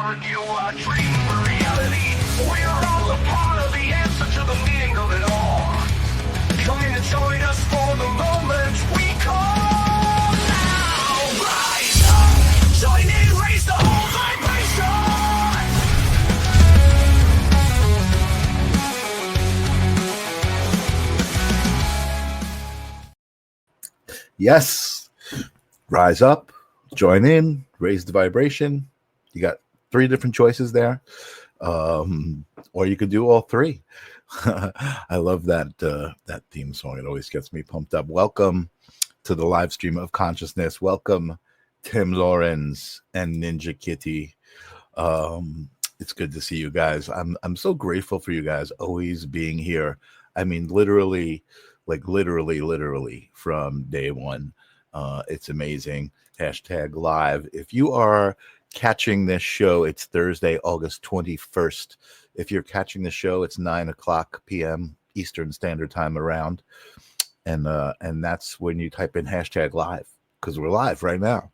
argue our dream for reality. We are all a part of the answer to the meaning of it all. Come in and join us for the moment we call now. Rise up, join in, raise the whole vibration. Yes, rise up, join in, raise the vibration. You got 3 different choices there, or you could do all 3. I love that theme song. It always gets me pumped up. Welcome to the live stream of consciousness. Welcome, Tim Lawrence and Ninja Kitty. It's good to see you guys. I'm so grateful for you guys always being here. I mean, literally from day one. It's amazing. #live. If you are catching this show, it's Thursday, August 21st. If you're catching the show, it's 9:00 p.m. Eastern Standard Time around. And that's when you type in #live, because we're live right now.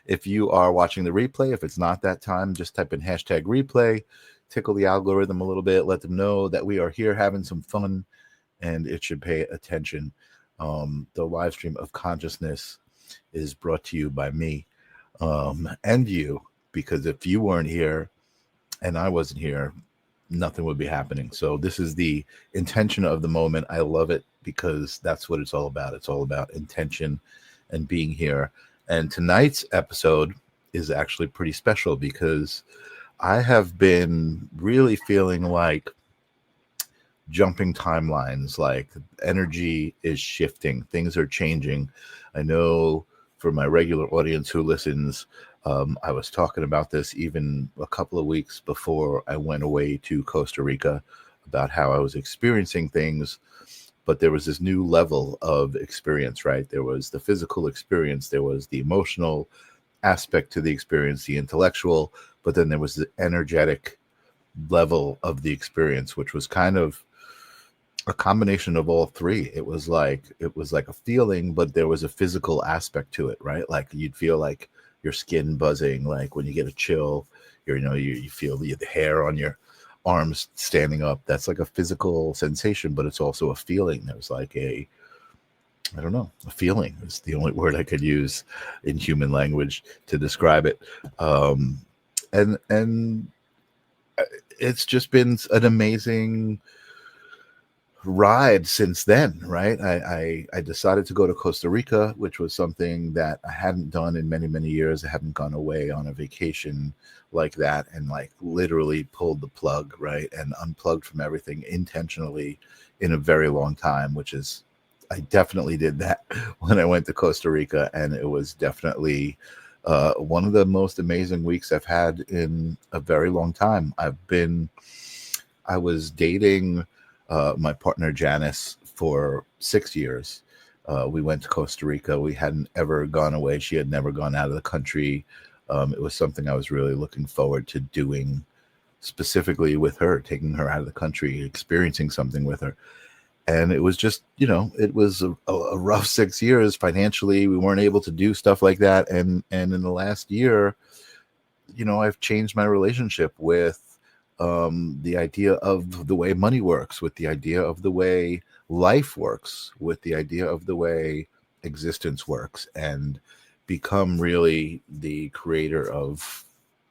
If you are watching the replay, if it's not that time, just type in #replay, tickle the algorithm a little bit, let them know that we are here having some fun, and it should pay attention. The live stream of consciousness is brought to you by me and you, because if you weren't here and I wasn't here, nothing would be happening. So this is the intention of the moment. I love it because that's what it's all about. It's all about intention and being here. And tonight's episode is actually pretty special because I have been really feeling like jumping timelines, like energy is shifting, things are changing. I know for my regular audience who listens, I was talking about this even a couple of weeks before I went away to Costa Rica about how I was experiencing things, but there was this new level of experience, right? There was the physical experience, there was the emotional aspect to the experience, the intellectual, but then there was the energetic level of the experience, which was kind of a combination of all 3. It was like a feeling, but there was a physical aspect to it, right? Like you'd feel like your skin buzzing, like when you get a chill, you feel the hair on your arms standing up. That's like a physical sensation, but it's also a feeling. There's like a feeling. It's the only word I could use in human language to describe it. And it's just been an amazing ride since then, right? I decided to go to Costa Rica, which was something that I hadn't done in many, many years. I hadn't gone away on a vacation like that and like literally pulled the plug, right? And unplugged from everything intentionally in a very long time, which is, I definitely did that when I went to Costa Rica. And it was definitely one of the most amazing weeks I've had in a very long time. I was dating my partner Janice for 6 years. We went to Costa Rica. We hadn't ever gone away. She had never gone out of the country. It was something I was really looking forward to doing, specifically with her, taking her out of the country, experiencing something with her. And it was just, it was a rough 6 years financially. We weren't able to do stuff like that. And in the last year, I've changed my relationship with the idea of the way money works, with the idea of the way life works, with the idea of the way existence works, and become really the creator of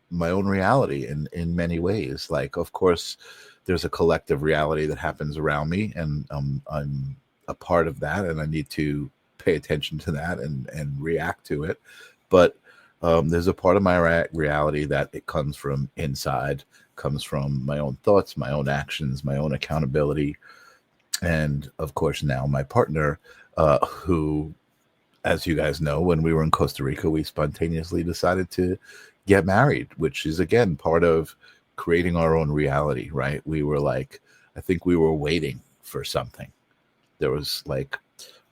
my own reality in many ways. Like, of course, there's a collective reality that happens around me, and I'm a part of that, and I need to pay attention to that and react to it. But there's a part of my reality that it comes from inside, comes from my own thoughts, my own actions, my own accountability. And of course, now my partner, who, as you guys know, when we were in Costa Rica, we spontaneously decided to get married, which is, again, part of creating our own reality, right? We were like, I think we were waiting for something. There was like,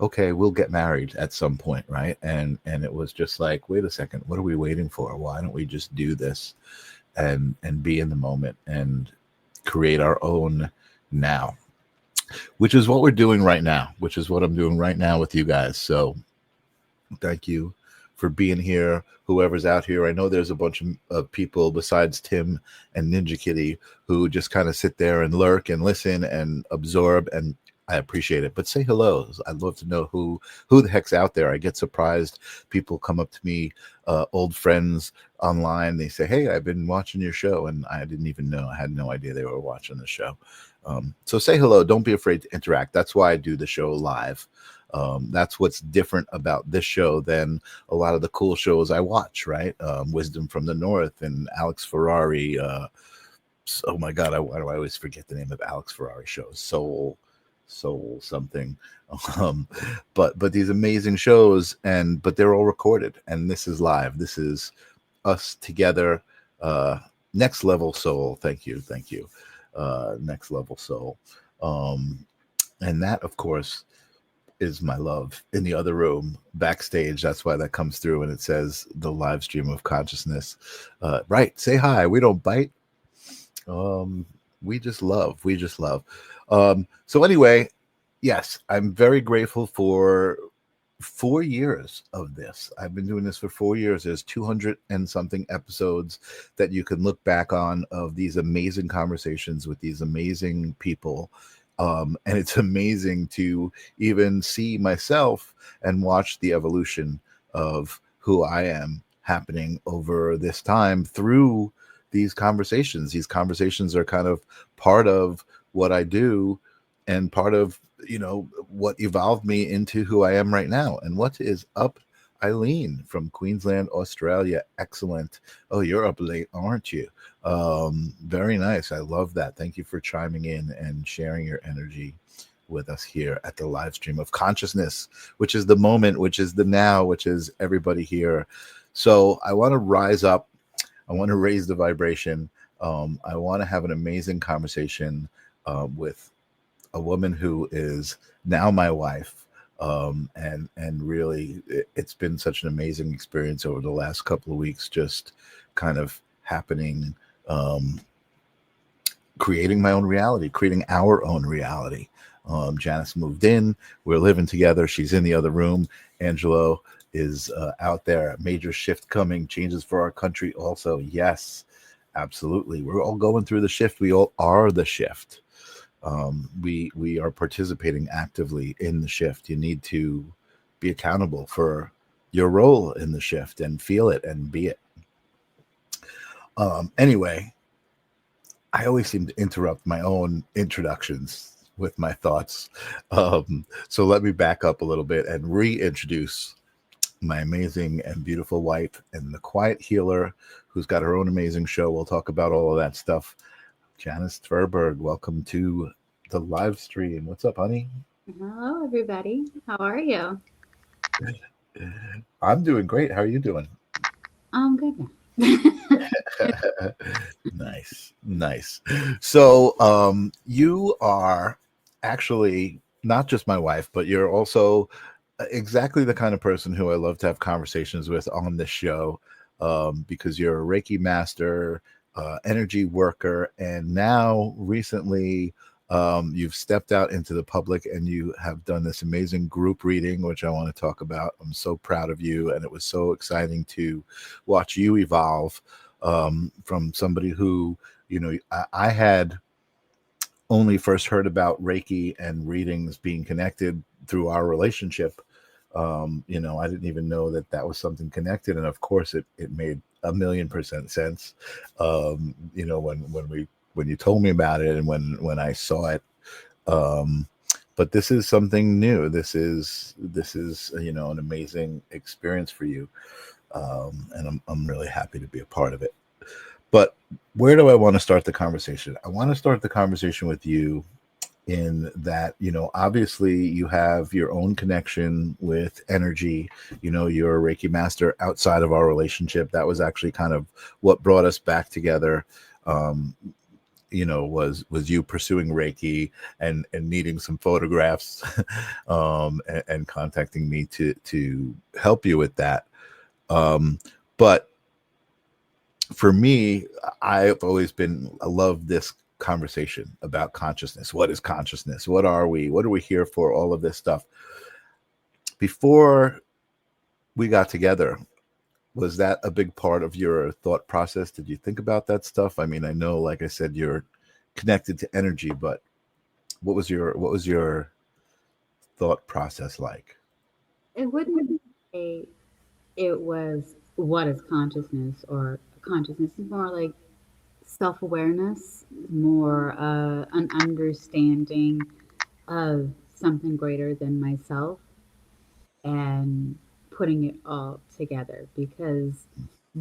okay, we'll get married at some point, right? And it was just like, wait a second, what are we waiting for? Why don't we just do this and be in the moment and create our own now, which is what we're doing right now, which is what I'm doing right now with you guys. So thank you for being here. Whoever's out here, I know there's a bunch of people besides Tim and Ninja Kitty who just kind of sit there and lurk and listen and absorb, and I appreciate it. But say hello. I'd love to know who the heck's out there. I get surprised. People come up to me, old friends online. They say, "Hey, I've been watching your show," and I didn't even know. I had no idea they were watching the show. So say hello. Don't be afraid to interact. That's why I do the show live. That's what's different about this show than a lot of the cool shows I watch, right? Wisdom from the North and Alex Ferrari. Oh my God, why do I always forget the name of Alex Ferrari shows? Soul something. But these amazing shows, but they're all recorded, and this is live. This is us together. Next Level Soul. Thank you. Next Level Soul. And that, of course, is my love in the other room backstage. That's why that comes through, and it says the live stream of consciousness. Right. Say hi. We don't bite. We just love. So anyway, yes, I'm very grateful for 4 years of this. I've been doing this for 4 years. There's 200 and something episodes that you can look back on of these amazing conversations with these amazing people. And it's amazing to even see myself and watch the evolution of who I am happening over this time through these conversations. These conversations are kind of part of what I do and part of, what evolved me into who I am right now. And what is up, Eileen from Queensland, Australia? Excellent. Oh, you're up late, aren't you? Very nice. I love that. Thank you for chiming in and sharing your energy with us here at the live stream of consciousness, which is the moment, which is the now, which is everybody here. So I want to rise up. I want to raise the vibration. I want to have an amazing conversation with a woman who is now my wife. And really, it's been such an amazing experience over the last couple of weeks, just kind of happening, creating my own reality, creating our own reality. Janice moved in. We're living together. She's in the other room. Angelo is out there. Major shift coming, changes for our country also. Yes, absolutely. We're all going through the shift. We all are the shift. We are participating actively in the shift. You need to be accountable for your role in the shift and feel it and be it. Anyway, I always seem to interrupt my own introductions with my thoughts. So let me back up a little bit and reintroduce my amazing and beautiful wife and the quiet healer who's got her own amazing show. We'll talk about all of that stuff. Janice Tverberg, welcome to the live stream. What's up, honey? Hello, everybody. How are you? I'm doing great. How are you doing? I'm good now. Nice. So you are actually not just my wife, but you're also exactly the kind of person who I love to have conversations with on this show, because you're a Reiki master, energy worker, and now recently you've stepped out into the public and you have done this amazing group reading, which I want to talk about. I'm so proud of you, and it was so exciting to watch you evolve from somebody who, I had only first heard about Reiki and readings being connected through our relationship. I didn't even know that was something connected, and of course it made 1,000,000% sense. When you told me about it and when I saw it. But this is something new. This is an amazing experience for you, and I'm really happy to be a part of it. But where do I want to start the conversation? I want to start the conversation with you in that, obviously you have your own connection with energy. You're a Reiki master outside of our relationship. That was actually kind of what brought us back together. Was you pursuing Reiki and needing some photographs, and contacting me to help you with that. But for me, I love this conversation about consciousness. What is consciousness? What are we? What are we here for? All of this stuff. Before we got together, Was that a big part of your thought process? Did you think about that stuff? I mean, I know, like I said, you're connected to energy, but what was your thought process like? It wouldn't say it was what is consciousness or consciousness is more like self awareness, more an understanding of something greater than myself and putting it all together. Because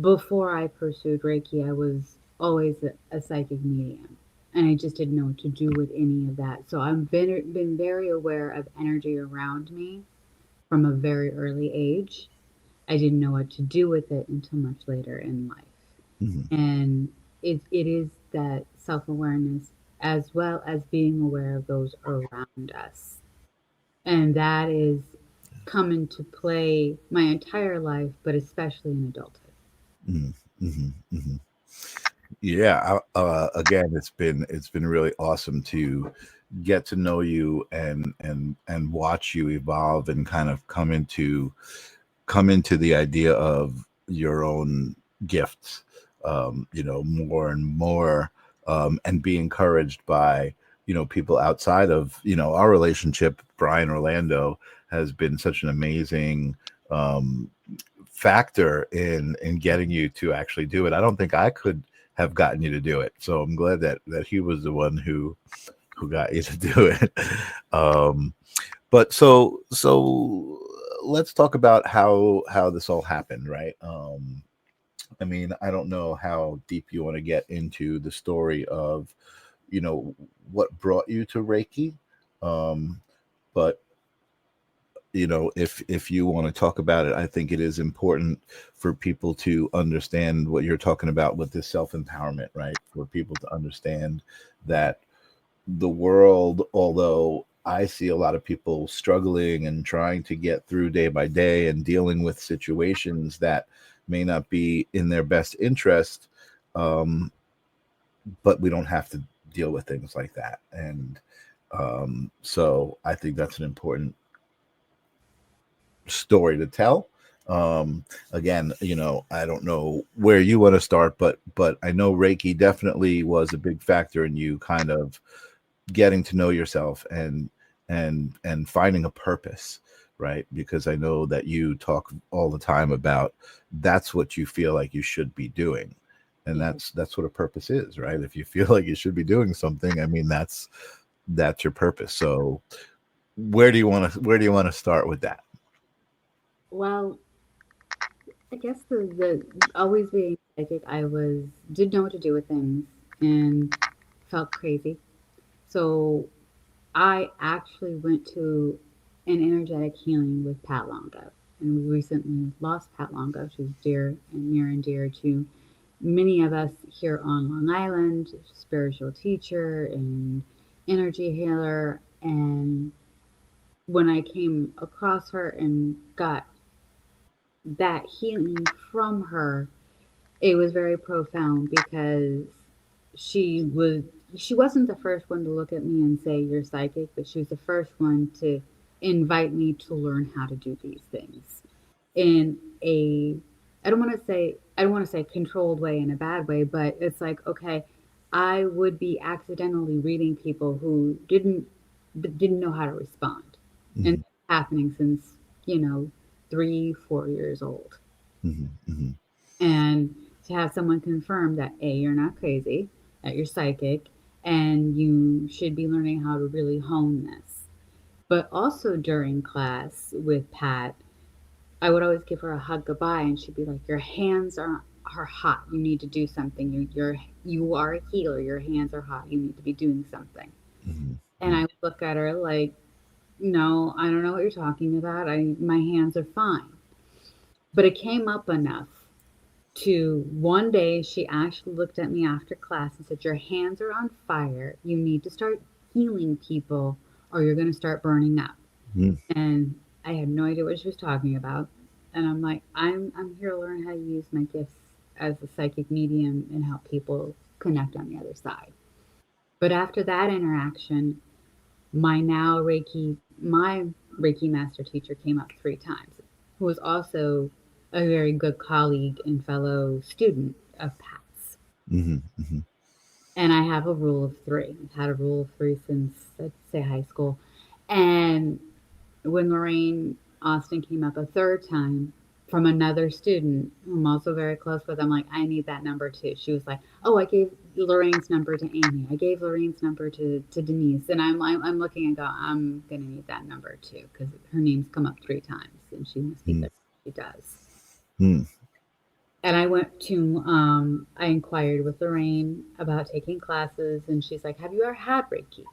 before I pursued Reiki, I was always a psychic medium. And I just didn't know what to do with any of that. So been very aware of energy around me from a very early age. I didn't know what to do with it until much later in life. Mhm. And it is that self awareness as well as being aware of those around us. And that is come into play my entire life, but especially in adulthood. Mhm. Mhm. Mhm. Yeah. Again, it's been really awesome to get to know you and watch you evolve and kind of come into the idea of your own gifts, more and more, and be encouraged by, people outside of, our relationship. Brian Orlando has been such an amazing, um, factor in getting you to actually do it. I don't think I could have gotten you to do it. So I'm glad that he was the one who got you to do it. Um, but so let's talk about how this all happened, right? I mean, I don't know how deep you want to get into the story of, you know, what brought you to Reiki. Um, but if you want to talk about it, I think it is important for people to understand what you're talking about with this self-empowerment, right? For people to understand that the world, although I see a lot of people struggling and trying to get through day by day and dealing with situations that may not be in their best interest, um, but we don't have to deal with things like that. And so I think that's an important story to tell. Again, I don't know where you want to start, but I know Reiki definitely was a big factor in you kind of getting to know yourself and finding a purpose, right? Because I know that you talk all the time about that's what you feel like you should be doing, and Yeah. that's what a purpose is, right? If you feel like you should be doing something, I mean, that's your purpose. So where do you want to start with that? Well, I guess the always being psychic, I was didn't know what to do with things and felt crazy. So I actually went to an energetic healing with Pat Longo. And we recently lost Pat Longo. She was dear and near and dear to many of us here on Long Island, spiritual teacher and energy healer. And when I came across her and got that healing from her, it was very profound because she was she wasn't the first one to look at me and say you're psychic, but she was the first one to invite me to learn how to do these things in a I don't want to say controlled way in a bad way, but it's like okay, I would be accidentally reading people who didn't know how to respond, and Hmm. that's happening since you know 3 4 years old. Hmm. Hmm. And to have someone confirm that A, you're not crazy, that you're psychic, and you should be learning how to really hone this. But also during class with Pat, I would always give her a hug goodbye, and she'd be like, "Your hands are hot. You need to do something. You are a healer. Your hands are hot. You need to be doing something." Hmm. And I would look at her like, "No, I don't know what you're talking about. My hands are fine." But it came up enough to one day she actually looked at me after class and said, "Your hands are on fire. You need to start healing people or you're going to start burning up." Hmm. And I had no idea what she was talking about. And I'm like, I'm here to learn how to use my gifts as a psychic medium and help people connect on the other side. But after that interaction, my Reiki master teacher came up 3 times, who was also a very good colleague and fellow student of Pat's. Hmm. Hmm. And I have a rule of three. I've had a rule of three since, I'd say, high school. And when Lorraine Austin came up a third time from another student who I'm also very close with, I'm like, I need that number too. She was like, oh, I gave Lorraine's number to Amy. I gave Lorraine's number to Denise. And I'm looking and go, I'm going to need that number too because her name's come up three times and she must be Mm. good. She does. Mm. And I went to, I inquired with Lorraine about taking classes, and she's like, have you ever had Reiki?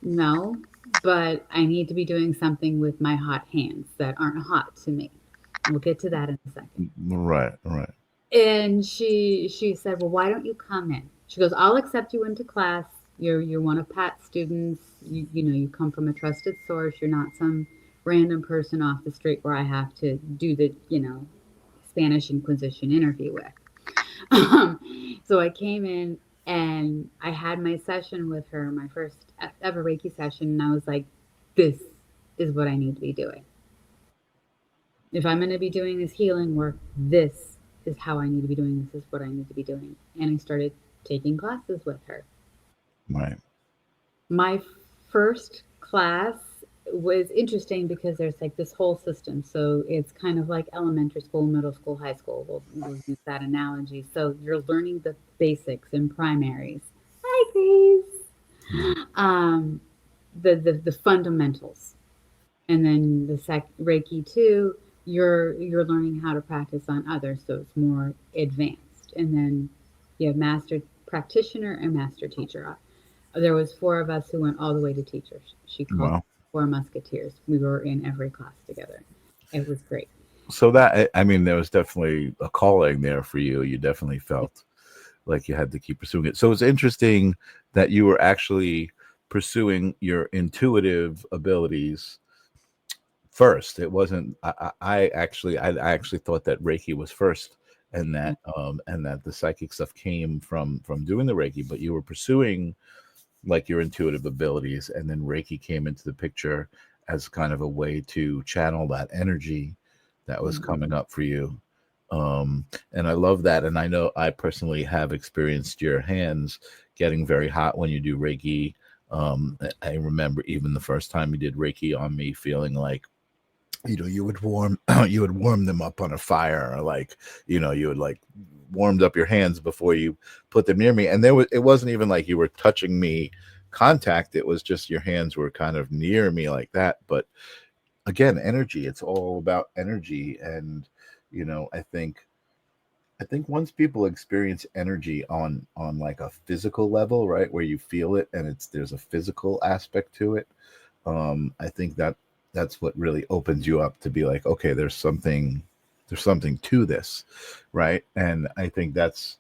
No, but I need to be doing something with my hot hands that aren't hot to me. We'll get to that in a second. Right, right. And she said, well, why don't you come in? She goes, I'll accept you into class. You're one of Pat's students. You know, you come from a trusted source. You're not some random person off the street where I have to do the, Spanish Inquisition interview with. So I came in and I had my session with her, my first ever Reiki session, and I was like, this is what I need to be doing. If I'm going to be doing this healing work, this is how I need to be doing. This is what I need to be doing. And I started taking classes with her. Right. My first class was interesting because there's like this whole system. So it's kind of like elementary school, middle school, high school. We'll use that analogy. So you're learning the basics and primaries. Hi, Mm. Grace. The fundamentals, and then Reiki 2, you're learning how to practice on others, so it's more advanced. And then you have master practitioner and master teacher. There was four of us who went all the way to teachers. She called Wow. four musketeers. We were in every class together. It was great. So that, I mean, there was definitely a calling there for you. You definitely felt like you had to keep pursuing it. So it's interesting that you were actually pursuing your intuitive abilities first. It wasn't. I actually thought that Reiki was first, and that the psychic stuff came from doing the Reiki. But you were pursuing like your intuitive abilities, and then Reiki came into the picture as kind of a way to channel that energy that was Mhm. coming up for you. And I love that. And I know I personally have experienced your hands getting very hot when you do Reiki. I remember even the first time you did Reiki on me, feeling like, you would warm you would warm them up on a fire, or like, you would like warmed up your hands before you put them near me. And it wasn't even like you were touching me contact. It was just your hands were kind of near me like that. But again, energy, it's all about energy. And I think once people experience energy on like a physical level, right, where you feel it and there's a physical aspect to it, I think that's what really opens you up to be like, okay, there's something to this, right? And I think there's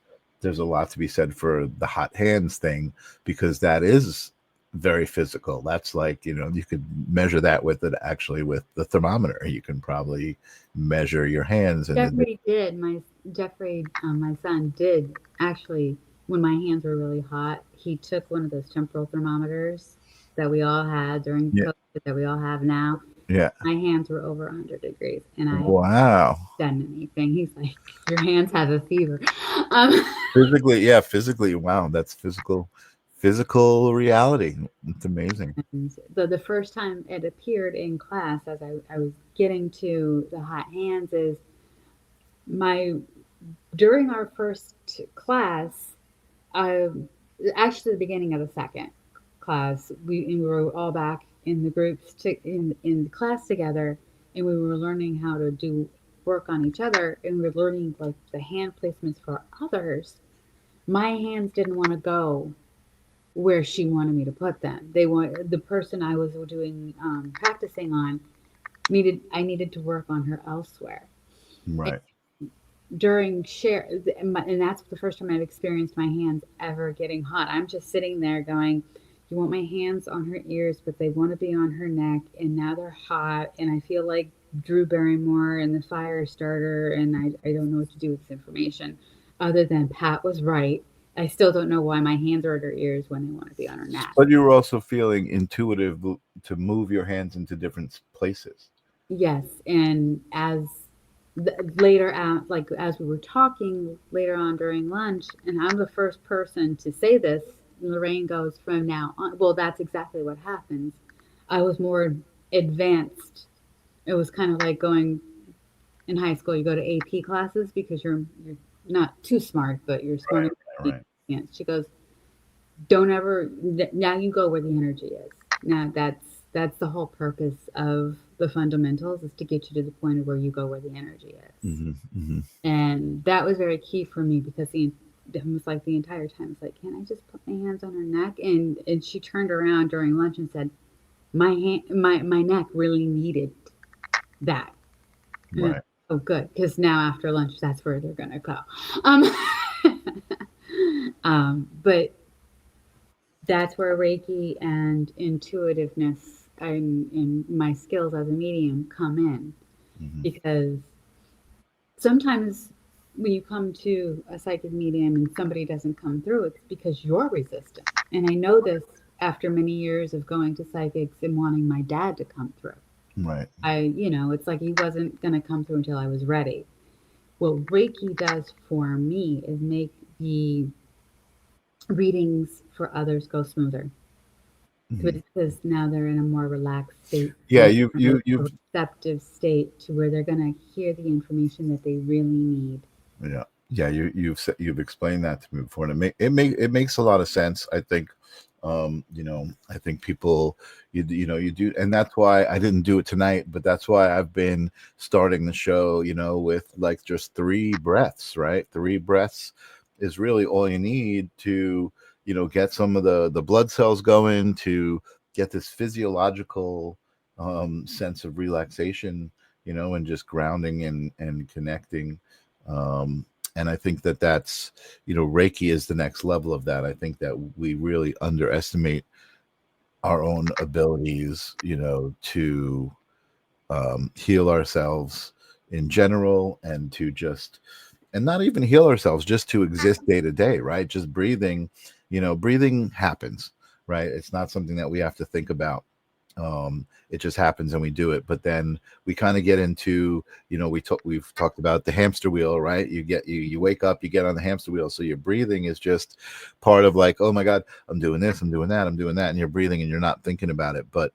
a lot to be said for the hot hands thing, because that is very physical. That's like, you could measure that with it, actually, with the thermometer. You can probably measure your hands and then Jeffrey did. Jeffrey, my son, did actually. When my hands were really hot, he took one of those temporal thermometers that we all had during yeah, COVID, that we all have now. yeah. My hands were over 100 degrees, and I haven't Wow. done anything. He's like, your hands have a fever. Um, Physically, wow, that's physical reality. It's amazing. and the first time it appeared in class, as I was getting to the hot hands, is my during our first class, I actually the beginning of the second class, we were all back in the groups in the class together, and we were learning how to do work on each other, and we were learning like the hand placements for others. My hands didn't want to go where she wanted me to put them. They want the person I was doing practicing on needed to work on her elsewhere. Right. During share, and that's the first time I've experienced my hands ever getting hot. I'm just sitting there going, you want my hands on her ears, but they want to be on her neck, and now they're hot, and I feel like Drew Barrymore and the fire starter, and I don't know what to do with this information other than Pat was right. I still don't know why my hands are at her ears when they want to be on her neck. But you were also feeling intuitive to move your hands into different places. Yes, and as later out, like as we were talking later on during lunch, and I'm the first person to say this. Lorraine goes, from now on. Well, that's exactly what happens. I was more advanced. It was kind of like going in high school. You go to AP classes because you're not too smart, but you're smart Right, enough to be right, advanced. She goes, don't ever. Now you go where the energy is. Now that's the whole purpose of the fundamentals, is to get you to the point of where you go where the energy right. is. Hmm. And that was very key for me because it was like the entire time it's like, can I just put my hands on her neck? And she turned around during lunch and said, my neck really needed that. And Right. oh, good, because now after lunch, that's where they're gonna go. Um, but that's where Reiki and intuitiveness and my skills as a medium come in, Hmm. because sometimes when you come to a psychic medium and somebody doesn't come through, it's because you're resistant. And I know this after many years of going to psychics and wanting my dad to come through. Right. It's like he wasn't going to come through until I was ready. What Reiki does for me is make the readings for others go smoother, Hmm. because now they're in a more relaxed state, Yeah, more you've receptive state to where they're going to hear the information that they really need. yeah, yeah, you've explained that to me before, and it makes a lot of sense. I think, I think people, you do, and that's why I didn't do it tonight, but that's why I've been starting the show, with like just 3 breaths, right? 3 breaths is really all you need to, get some of the blood cells going, to get this physiological sense of relaxation, and just grounding and connecting. um, and I think that that's, Reiki is the next level of that. I think that we really underestimate our own abilities, to heal ourselves in general, and to just, and not even heal ourselves, just to exist day to day, right? Just breathing, breathing happens, right? It's not something that we have to think about. It just happens and we do it. But then we kind of get into, we've talked about the hamster wheel, right? You wake up, you get on the hamster wheel, so your breathing is just part of, like, oh my god, I'm doing this, I'm doing that, I'm doing that, and you're breathing and you're not thinking about it. But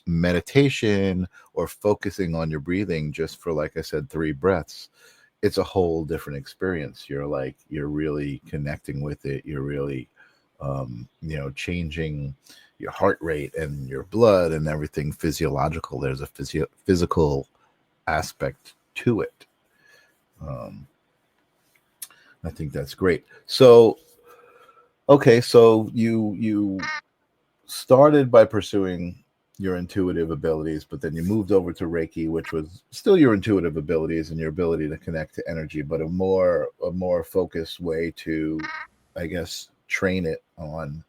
meditation, or focusing on your breathing just for, like I said, 3 breaths, it's a whole different experience. You're really connecting with it. You're really, changing your heart rate and your blood and everything physiological. There's a physical aspect to it. um, I think that's great. So okay, so you started by pursuing your intuitive abilities, but then you moved over to Reiki, which was still your intuitive abilities and your ability to connect to energy, but a more focused way to, I guess, train it on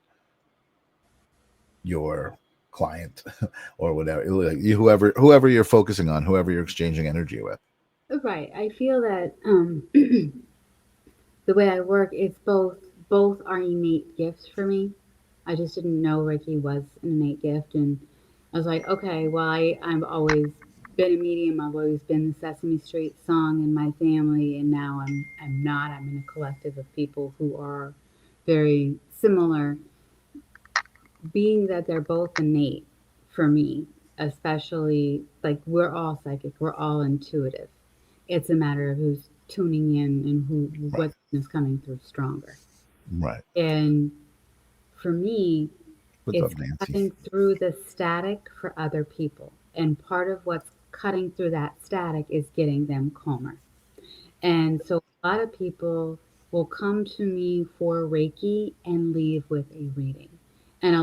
your client, or whatever, like whoever you're focusing on, whoever you're exchanging energy with. Right. I feel that the way I work, it's both are innate gifts for me. I just didn't know Reiki was an innate gift, and I was like, okay, well, I've always been a medium. I've always been the Sesame Street song in my family, and now I'm not. I'm in a collective of people who are very similar, being that they're both innate for me, especially like we're all psychic, we're all intuitive. It's a matter of who's tuning in and who Right, what is coming through stronger. right. And for me, What's up, it's Nancy? cutting through the static for other people. And part of what's cutting through that static is getting them calmer. And so a lot of people will come to me for Reiki and leave with a reading. And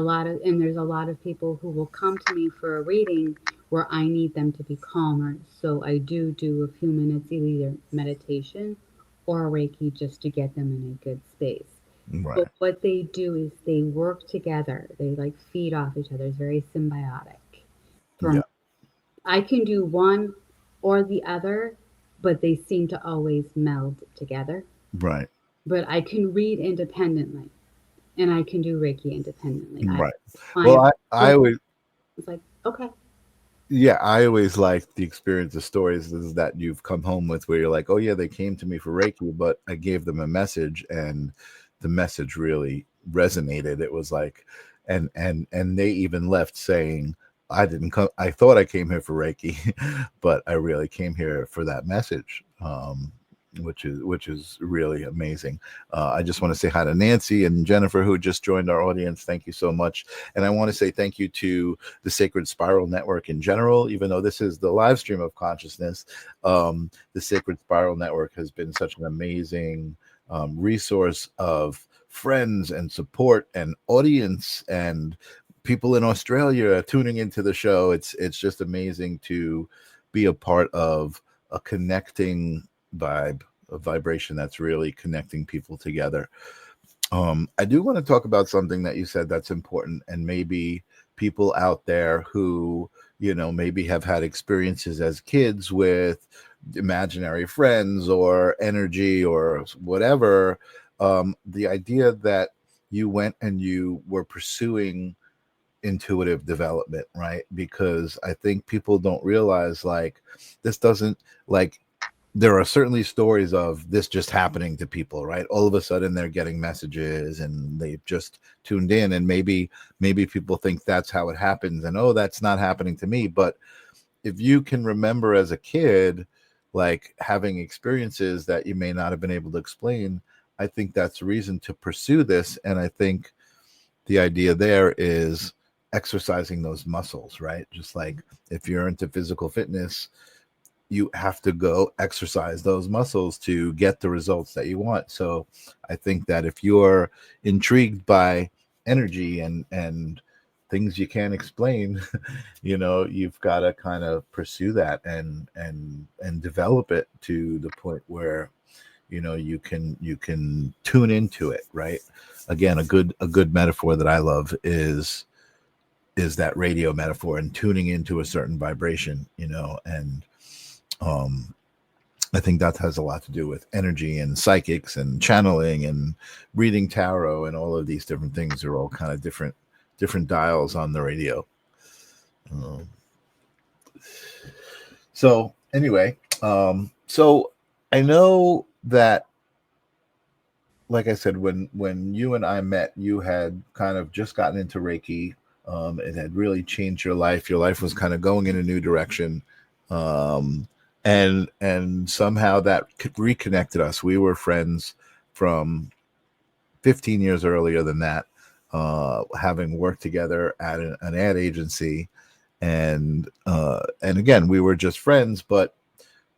there's a lot of people who will come to me for a reading where I need them to be calmer. So I do a few minutes either meditation or Reiki just to get them in a good space. But Right. what they do is they work together. They like feed off each other. It's very symbiotic. Yeah. From I can do one or the other, but they seem to always meld together. Right. But I can read independently and I can do Reiki independently. I Right. Well, client I would. it's like, okay. Yeah, I always like the experience of stories is that you've come home with where you're like, oh yeah, they came to me for Reiki, but I gave them a message and the message really resonated. It was like, and they even left saying, I didn't come, I thought I came here for Reiki, but I really came here for that message. Which is really amazing. I just want to say hi to Nancy and Jennifer who just joined our audience. Thank you so much, and I want to say thank you to the Sacred Spiral Network in general. Even though this is the live stream of consciousness, the Sacred Spiral Network has been such an amazing resource of friends and support and audience and people in Australia tuning into the show. It's just amazing to be a part of a connecting vibe, a vibration that's really connecting people together. I do want to talk about something that you said that's important, and maybe people out there who, maybe have had experiences as kids with imaginary friends or energy or whatever. The idea that you went and you were pursuing intuitive development, right? Because I think people don't realize like this doesn't like there are certainly stories of this just happening to people, right? All of a sudden they're getting messages and they've just tuned in, and maybe people think that's how it happens and oh, that's not happening to me. But if you can remember as a kid like having experiences that you may not have been able to explain, I think that's a reason to pursue this. And I think the idea there is exercising those muscles, right? Just like if you're into physical fitness, you have to go exercise those muscles to get the results that you want. So I think that if you're intrigued by energy and things you can't explain, you've got to kind of pursue that and develop it to the point where you can tune into it, right? Again, a good metaphor that I love is that radio metaphor and tuning into a certain vibration, and I think that has a lot to do with energy and psychics and channeling and reading tarot, and all of these different things are all kind of different dials on the radio. Um, so anyway, so I know that, like I said, when you and I met, you had kind of just gotten into Reiki. It had really changed your life. Your life was kind of going in a new direction. Um, and somehow that reconnected us. We were friends from 15 years earlier than that, having worked together at an ad agency, and again we were just friends. But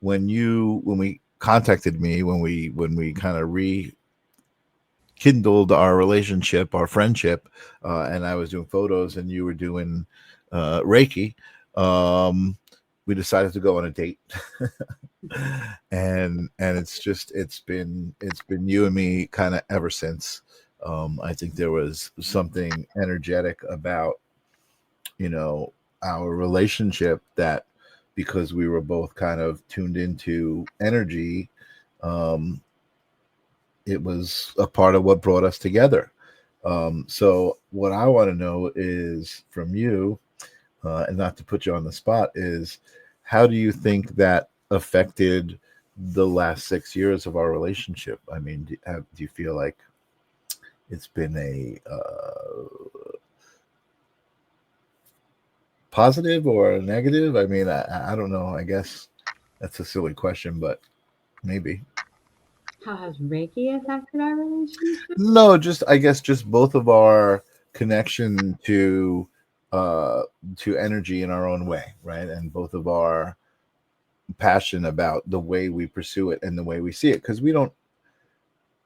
when we contacted me, when we kind of rekindled our relationship, our friendship, and I was doing photos and you were doing Reiki, we decided to go on a date. and it's been you and me kind of ever since. I think there was something energetic about our relationship that, because we were both kind of tuned into energy, um, it was a part of what brought us together. So what I want to know is from you, and not to put you on the spot, is how do you think that affected the last 6 years of our relationship? I mean, do you feel like it's been a positive or a negative? I mean, I don't know. I guess that's a silly question, but maybe. How has Reiki affected our relationship? No, just I guess just both of our connection to energy in our own way, right? And both of our passion about the way we pursue it and the way we see it, because we don't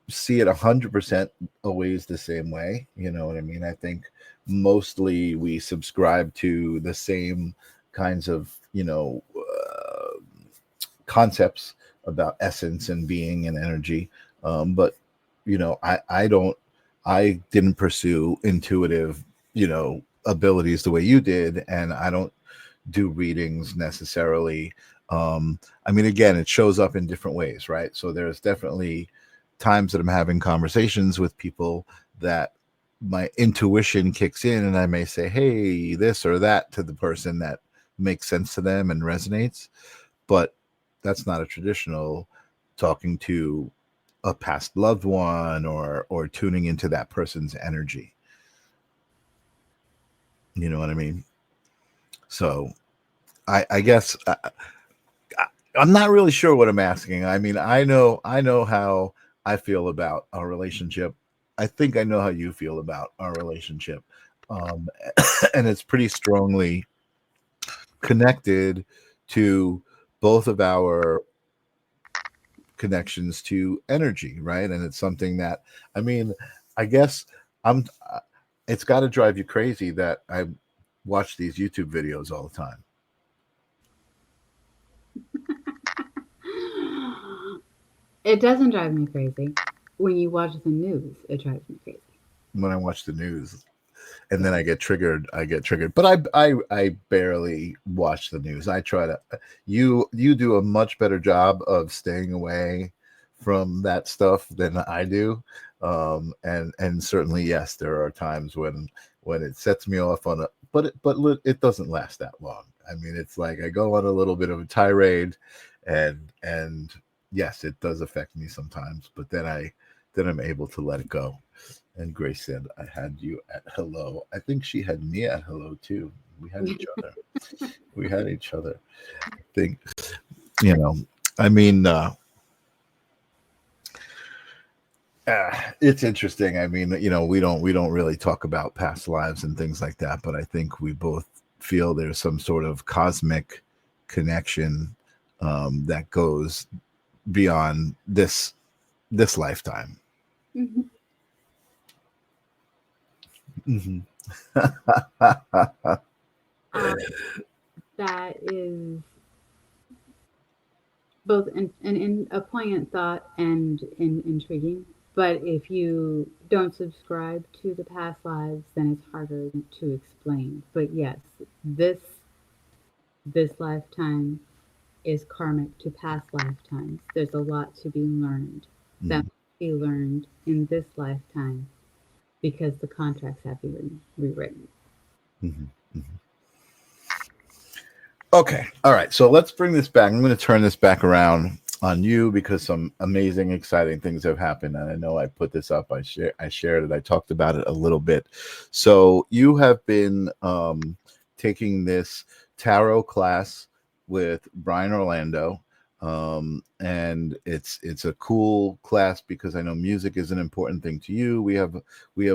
see it 100% always the same way. You know what I mean? I think mostly we subscribe to the same kinds of concepts about essence and being and energy. But I didn't pursue intuitive abilities the way you did, and I don't do readings necessarily. I mean, again, it shows up in different ways, right? So there's definitely times that I'm having conversations with people that my intuition kicks in, and I may say, hey, this or that to the person that makes sense to them and resonates, but that's not a traditional talking to a past loved one or tuning into that person's energy. You know what I mean? So I guess I'm not really sure what I'm asking. I mean, I know how I feel about our relationship. I think I know how you feel about our relationship, um, and it's pretty strongly connected to both of our connections to energy, right? And it's something that, I mean, I guess I'm. It's got to drive you crazy that I watch these YouTube videos all the time. It doesn't drive me crazy. When you watch the news, it drives me crazy. When I watch the news, and Yeah. then I get triggered, but I barely watch the news. I try to. You do a much better job of staying away from that stuff than I do, and certainly, yes, there are times when it sets me off on a, it doesn't last that long. I mean, it's like I go on a little bit of a tirade, and yes, it does affect me sometimes, but then I'm able to let it go. And Grace said, I had you at hello. I think she had me at hello too. We had each other. We had each other. I think, you know, I mean, it's interesting. I mean, we don't really talk about past lives and things like that, but I think we both feel there's some sort of cosmic connection that goes beyond this lifetime. Hmm. Mhm. Um, that is both in a poignant thought and intriguing. But if you don't subscribe to the past lives, then it's harder to explain. But yes, this this lifetime is karmic to past lifetimes. There's a lot to be learned that Mhm, must be learned in this lifetime because the contracts have been rewritten. mhm, mhm. Okay. All right. So let's bring this back. I'm going to turn this back around on you because some amazing, exciting things have happened. And I know I put this up. I shared it. I talked about it a little bit. So you have been taking this tarot class with Brian Orlando. And it's a cool class because I know music is an important thing to you. We have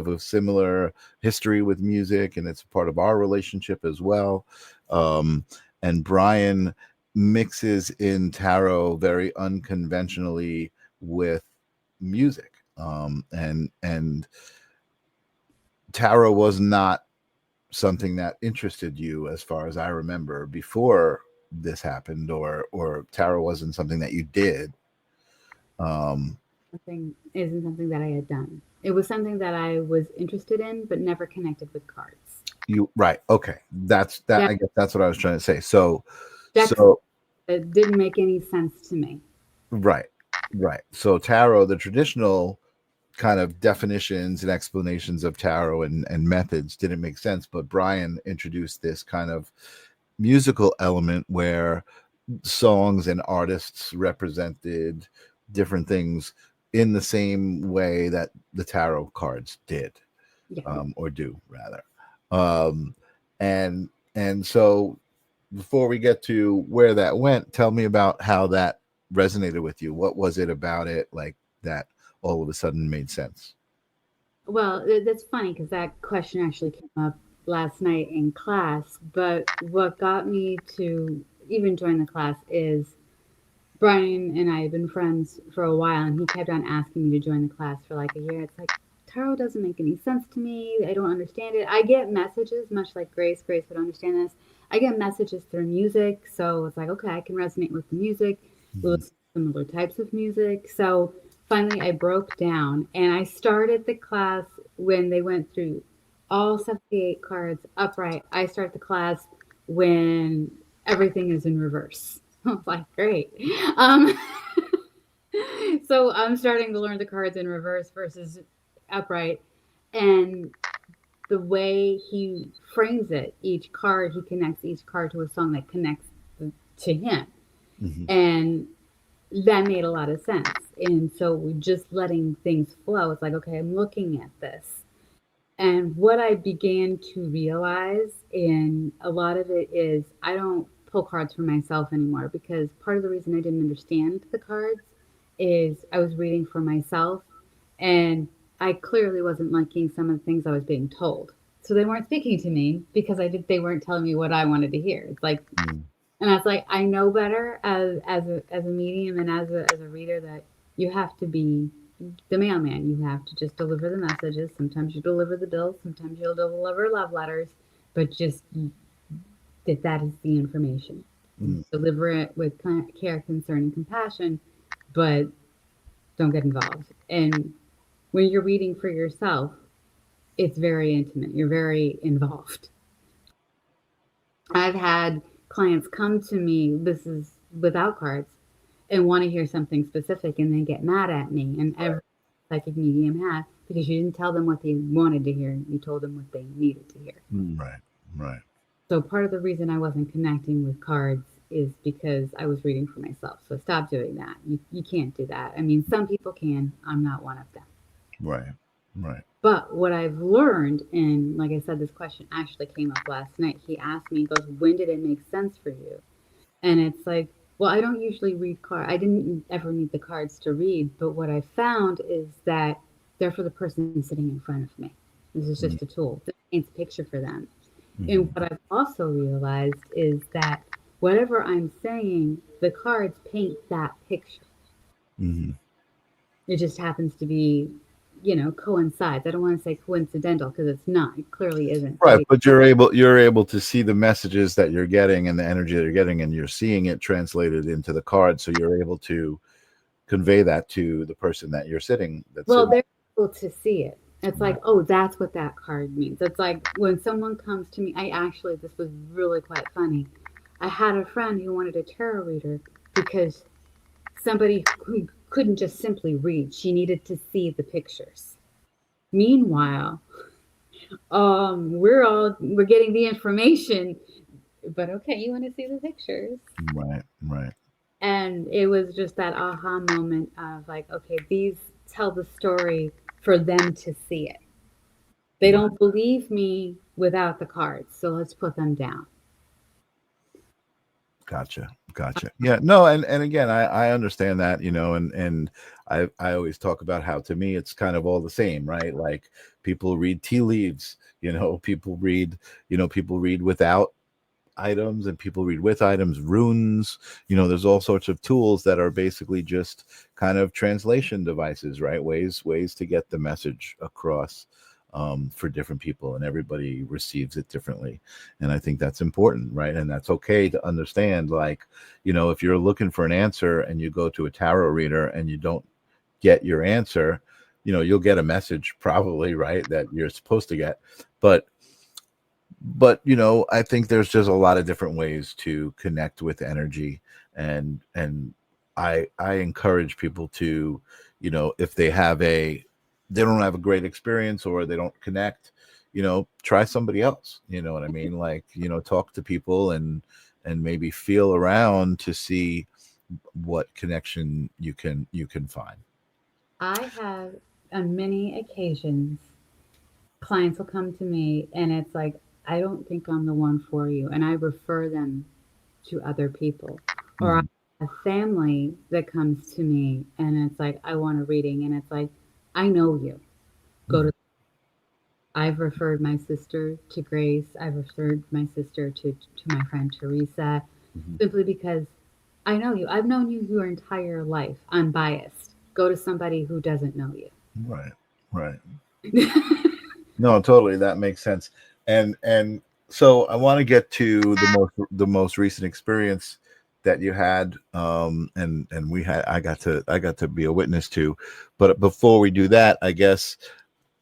a similar history with music, and it's a part of our relationship as well. Um, and Brian mixes in tarot very unconventionally with music. And tarot was not something that interested you as far as I remember before this happened, or tarot wasn't something that you did. Um Something isn't something that I had done. It was something that I was interested in, but never connected with cards. you right, okay. I guess that's what I was trying to say. So Decks so it didn't make any sense to me. right, right. So tarot, the traditional kind of definitions and explanations of tarot and methods didn't make sense, but Brian introduced this kind of musical element where songs and artists represented different things in the same way that the tarot cards did, Yeah. or do rather. um, and so before we get to where that went, tell me about how that resonated with you. What was it about it like that all of a sudden made sense? Well, that's funny because that question actually came up last night in class. But what got me to even join the class is Brian and I have been friends for a while, and he kept on asking me to join the class for like a year. It's like, tarot doesn't make any sense to me. I don't understand it. I get messages, much like Grace. Grace would understand this. I get messages through music. So it's like, okay, I can resonate with the music. We Mhm, listen to similar types of music. So finally, I broke down and I started the class when they went through all 78 cards upright. I start the class when everything is in reverse. I was like, great. Um, so I'm starting to learn the cards in reverse versus upright. And the way he frames it, each card, he connects each card to a song that connects to him. Hmm. And that made a lot of sense. And so we just letting things flow. It's like, okay, I'm looking at this. And what I began to realize, and a lot of it is I don't pull cards for myself anymore because part of the reason I didn't understand the cards is I was reading for myself and I clearly wasn't liking some of the things I was being told. So they weren't speaking to me because they weren't telling me what I wanted to hear. It's like, Mm. and I was like, I know better as a medium and as a reader that you have to be the mailman. You have to just deliver the messages. Sometimes you deliver the bills. Sometimes you'll deliver love letters. But just that is the information. Mm. Deliver it with care, concern, and compassion, but don't get involved. And when you're reading for yourself, it's very intimate. You're very involved. I've had clients come to me, this is without cards, and want to hear something specific and then get mad at me. And every psychic medium has because you didn't tell them what they wanted to hear. You told them what they needed to hear. Right. Right. So part of the reason I wasn't connecting with cards is because I was reading for myself. So stop doing that. You can't do that. I mean, some people can. I'm not one of them. Right. Right. But what I've learned, and like I said, this question actually came up last night. He asked me, he goes, when did it make sense for you? And it's like, well, I don't usually read cards. I didn't ever need the cards to read. But what I found is that they're for the person sitting in front of me. This is just a tool. It paints a picture for them. Mm-hmm. And what I've also realized is that whatever I'm saying, the cards paint that picture. Mm-hmm. It just happens to be, coincides. I don't want to say coincidental because it's not. It clearly isn't. Right, but you're able to see the messages that you're getting and the energy that you're getting, and you're seeing it translated into the card, so you're able to convey that to the person that you're sitting. Well, they're able to see it. It's like, oh, that's what that card means. It's like when someone comes to me, this was really quite funny. I had a friend who wanted a tarot reader because somebody who couldn't just simply read, she needed to see the pictures. Meanwhile, we're getting the information, but okay, you want to see the pictures. Right, right. And it was just that aha moment of like, okay, these tell the story for them to see it. They don't believe me without the cards, so let's put them down. Gotcha. Yeah, no, and again, I understand that, and I always talk about how to me it's kind of all the same, right? Like people read tea leaves, people read without items and people read with items, runes, there's all sorts of tools that are basically just kind of translation devices, right? Ways to get the message across for different people, and everybody receives it differently. And I think that's important, right? And that's okay to understand, like, if you're looking for an answer and you go to a tarot reader and you don't get your answer, you'll get a message probably, right, that you're supposed to get. But I think there's just a lot of different ways to connect with energy, and I encourage people to, if they don't have a great experience or they don't connect, try somebody else. You know what I mean? Like, talk to people and maybe feel around to see what connection you can find. I have on many occasions clients will come to me and it's like, I don't think I'm the one for you. And I refer them to other people. Or I Mhm. have a family that comes to me and it's like, I want a reading. And it's like, I know you. Go to. I've referred my sister to Grace. I've referred my sister to my friend Teresa Mhm. simply because I know you. I've known you your entire life. I'm biased. Go to somebody who doesn't know you. Right. No, totally. That makes sense. And so I want to get to the most recent experience that you had, and I got to be a witness to. But before we do that, I guess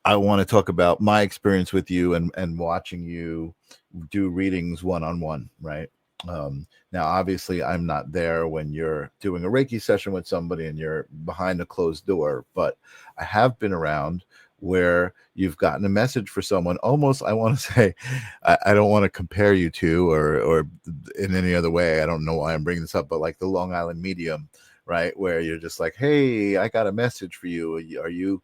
I want to talk about my experience with you and watching you do readings one-on-one, right? Now, obviously, I'm not there when you're doing a Reiki session with somebody and you're behind a closed door, but I have been around where you've gotten a message for someone. Almost, I want to say, I don't want to compare you to, or in any other way. I don't know why I'm bringing this up, but like the Long Island medium, right? Where you're just like, hey, I got a message for you. Are you,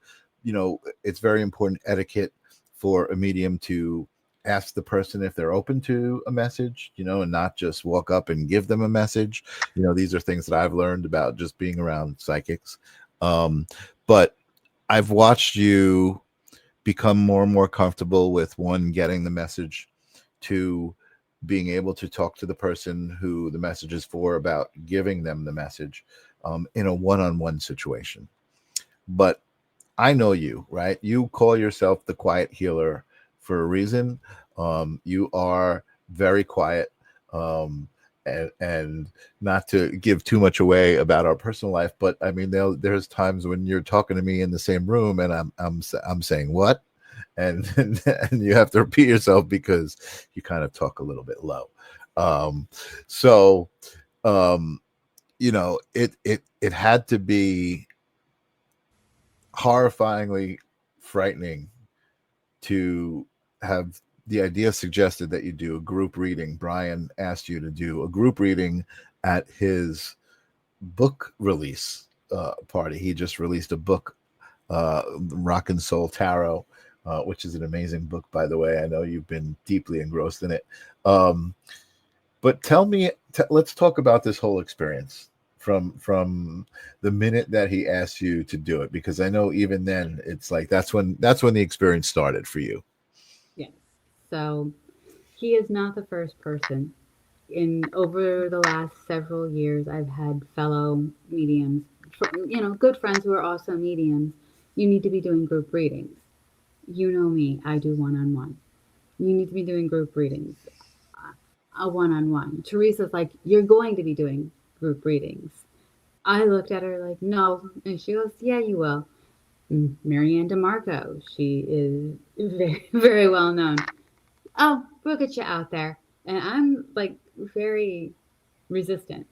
it's very important etiquette for a medium to ask the person if they're open to a message, and not just walk up and give them a message. These are things that I've learned about just being around psychics. But I've watched you become more and more comfortable with, one, getting the message, two, being able to talk to the person who the message is for about giving them the message in a one-on-one situation. But I know you, right? You call yourself the quiet healer for a reason. You are very quiet, and not to give too much away about our personal life, but I mean, there's times when you're talking to me in the same room, and I'm saying what, and and you have to repeat yourself because you kind of talk a little bit low. So, it had to be horrifyingly frightening to have the idea suggested that you do a group reading. Brian asked you to do a group reading at his book release party. He just released a book, Rock and Soul Tarot, which is an amazing book, by the way. I know you've been deeply engrossed in it. But tell me, let's talk about this whole experience from the minute that he asked you to do it, because I know even then it's like that's when the experience started for you. Yes. So he is not the first person. In over the last several years, I've had fellow mediums, good friends who are also mediums. You need to be doing group readings. You know me, I do one-on-one. You need to be doing group readings, a one-on-one. Teresa's like, you're going to be doing group readings. I looked at her like, no. And she goes, yeah, you will. Marianne DeMarco, she is very, very well known. Oh, we'll get you out there. And I'm like very resistant.